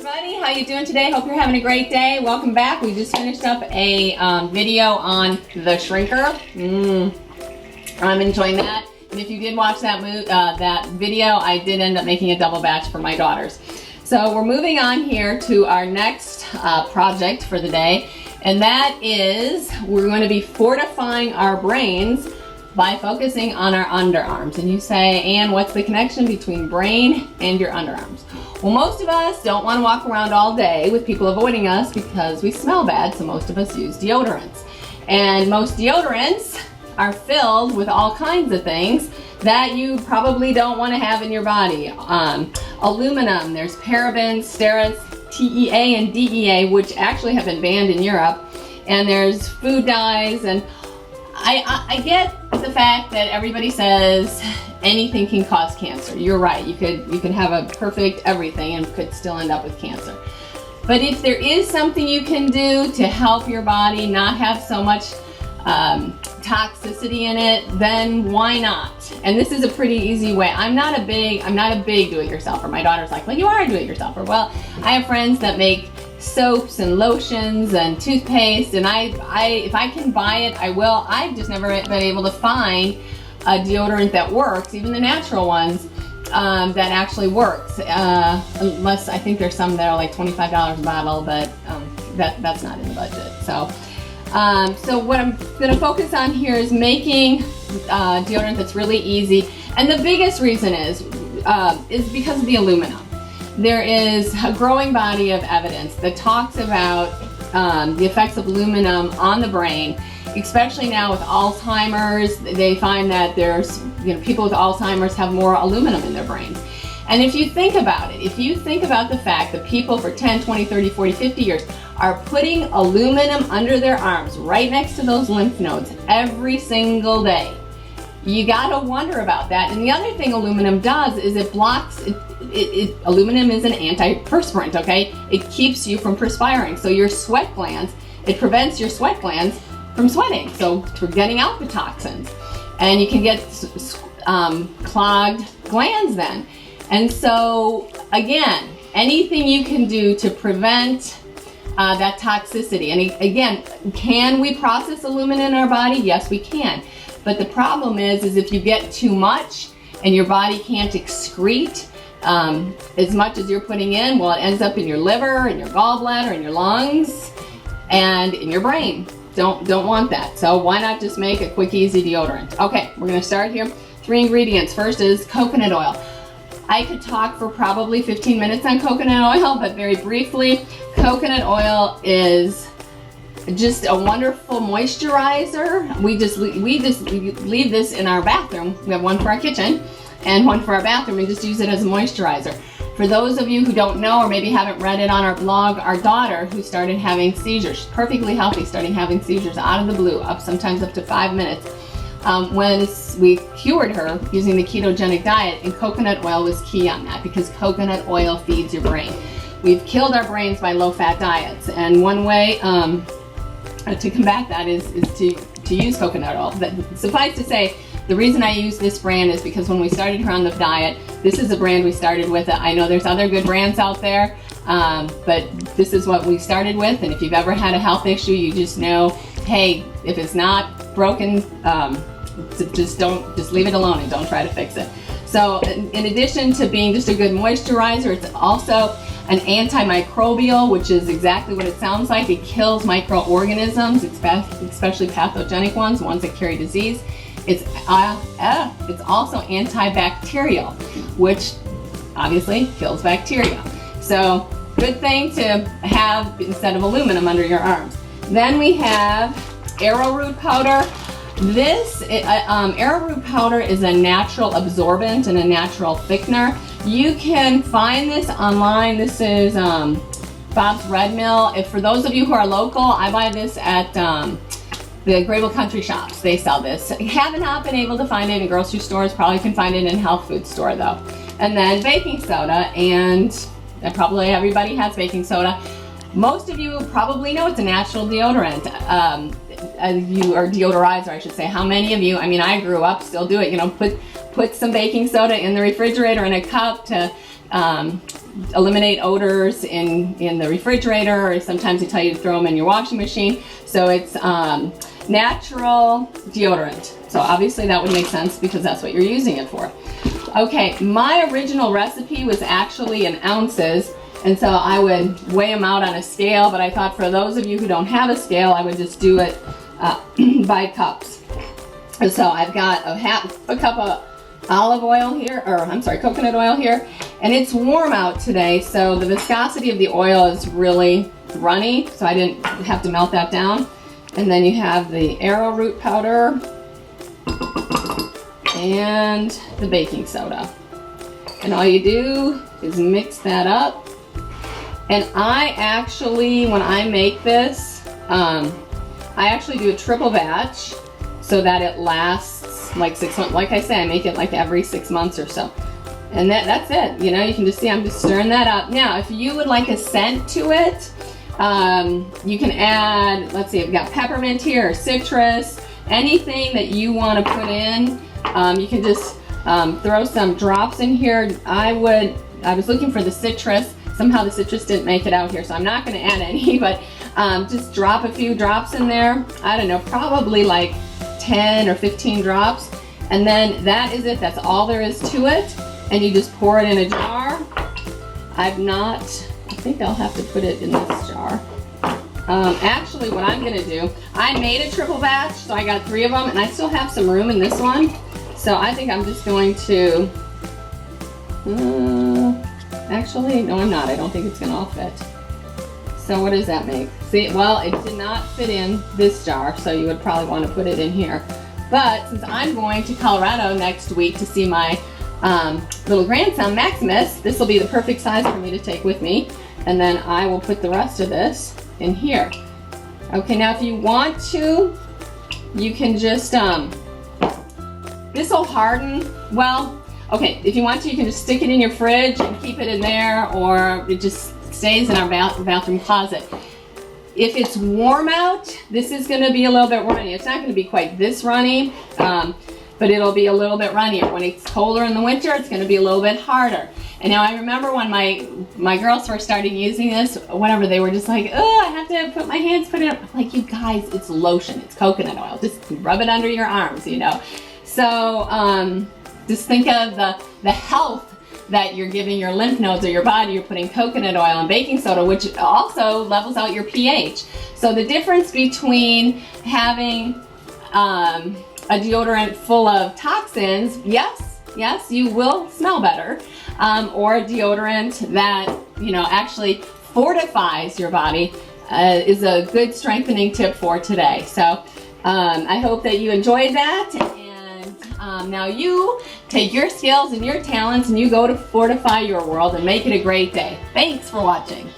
everybody, how you doing today? Hope you're having a great day. Welcome back. We just finished up a video on the shrinker. I'm enjoying that. And if you did watch that video, I did end up making a double batch for my daughters. So we're moving on here to our next project for the day, and that is we're going to be fortifying our brains by focusing on our underarms. And you say, Ann, what's the connection between brain and your underarms? Well, most of us don't want to walk around all day with people avoiding us because we smell bad, so most of us use deodorants. And most deodorants are filled with all kinds of things that you probably don't want to have in your body. Aluminum, there's parabens, sterets, TEA and DEA, which actually have been banned in Europe. And there's food dyes, and I get the fact that everybody says anything can cause cancer. You're right. You can have a perfect everything and could still end up with cancer. But if there is something you can do to help your body not have so much toxicity in it, then why not? And this is a pretty easy way. I'm not a big do-it-yourselfer. My daughter's like, well, you are a do-it-yourselfer. Well, I have friends that make soaps and lotions and toothpaste, and if I can buy it, I will. I've just never been able to find a deodorant that works, even the natural ones, that actually works. Unless I think there's some that are like $25 a bottle, but that's not in the budget. So what I'm going to focus on here is making deodorant that's really easy, and the biggest reason is because of the aluminum. There is a growing body of evidence that talks about the effects of aluminum on the brain, especially now with Alzheimer's. They find that there's, people with Alzheimer's have more aluminum in their brains. And if you think about it, if you think about the fact that people for 10, 20, 30, 40, 50 years are putting aluminum under their arms right next to those lymph nodes every single day, you gotta wonder about that. And the other thing aluminum does is it blocks, aluminum is an antiperspirant, okay? It keeps you from perspiring. So your sweat glands, it prevents your sweat glands from sweating, so for getting out the toxins. And you can get clogged glands then. And so, again, anything you can do to prevent that toxicity. And again, can we process aluminum in our body? Yes, we can. But the problem is if you get too much and your body can't excrete as much as you're putting in, well, it ends up in your liver, in your gallbladder, in your lungs, and in your brain. Don't want that. So why not just make a quick, easy deodorant? Okay, we're gonna start here. 3 ingredients. First is coconut oil. I could talk for probably 15 minutes on coconut oil, but very briefly, coconut oil is just a wonderful moisturizer. We just leave this in our bathroom. We have one for our kitchen and one for our bathroom, and just use it as a moisturizer. For those of you who don't know or maybe haven't read it on our blog, our daughter who started having seizures, she's perfectly healthy, starting having seizures out of the blue, sometimes up to 5 minutes. When we cured her using the ketogenic diet, and coconut oil was key on that because coconut oil feeds your brain. We've killed our brains by low-fat diets, and one way to combat that is to use coconut oil. But suffice to say, the reason I use this brand is because when we started her on the diet, this is the brand we started with. I know there's other good brands out there, but this is what we started with. And if you've ever had a health issue, you just know, hey, if it's not broken, just leave it alone and don't try to fix it. So in addition to being just a good moisturizer, it's also an antimicrobial, which is exactly what it sounds like. It kills microorganisms, especially pathogenic ones that carry disease. It's also antibacterial, which obviously kills bacteria. So good thing to have instead of aluminum under your arms. Then we have arrowroot powder. This arrowroot powder is a natural absorbent and a natural thickener. You can find this online. This is Bob's Red Mill. For those of you who are local, I buy this at the Grable Country Shops. They sell this. Have not been able to find it in grocery stores. Probably can find it in health food store though. And then baking soda, and probably everybody has baking soda. Most of you probably know it's a natural deodorant. Or deodorizer, I should say. How many of you, I mean, I grew up, still do it, put some baking soda in the refrigerator in a cup to eliminate odors in the refrigerator, or sometimes they tell you to throw them in your washing machine. So it's natural deodorant. So obviously that would make sense because that's what you're using it for. Okay, my original recipe was actually in ounces, and so I would weigh them out on a scale, but I thought for those of you who don't have a scale, I would just do it by cups. And so I've got a cup of olive oil here, or I'm sorry, coconut oil here, and it's warm out today, so the viscosity of the oil is really runny, so I didn't have to melt that down. And then you have the arrowroot powder and the baking soda. And all you do is mix that up. And I actually, when I make this, I actually do a triple batch so that it lasts like 6 months. Like I say, I make it like every 6 months or so. And that's it. You know, you can just see I'm just stirring that up. Now, if you would like a scent to it, you can add, let's see, I've got peppermint here, or citrus, anything that you want to put in. You can just throw some drops in here. I was looking for the citrus. Somehow the citrus didn't make it out here, so I'm not going to add any, but just drop a few drops in there. I don't know, probably like 10 or 15 drops. And then that is it. That's all there is to it. And you just pour it in a jar. I think I'll have to put it in this jar. Actually, what I'm going to do, I made a triple batch, so I got 3 of them, and I still have some room in this one. So I think I'm just going to, actually, no I'm not. I don't think it's going to all fit. So what does that make? See, well, it did not fit in this jar, so you would probably want to put it in here. But since I'm going to Colorado next week to see my little grandson, Maximus, this will be the perfect size for me to take with me. And then I will put the rest of this in here. Okay, now if you want to, you can just, this will harden, well, okay, if you want to, you can just stick it in your fridge and keep it in there, or it just stays in our bathroom closet. If it's warm out, this is going to be a little bit runny. It's not going to be quite this runny, but it'll be a little bit runnier. When it's colder in the winter, it's going to be a little bit harder. And now I remember when my girls first started using this, whatever, they were just like, oh, I have to put my hands, put it up. I'm like, you guys, it's lotion, it's coconut oil. Just rub it under your arms, you know. So just think of the health that you're giving your lymph nodes or your body. You're putting coconut oil and baking soda, which also levels out your pH. So the difference between having a deodorant full of toxins, yes, you will smell better, or a deodorant that, you know, actually fortifies your body is a good strengthening tip for today. So I hope that you enjoyed that. Now you take your skills and your talents and you go to fortify your world and make it a great day. Thanks for watching.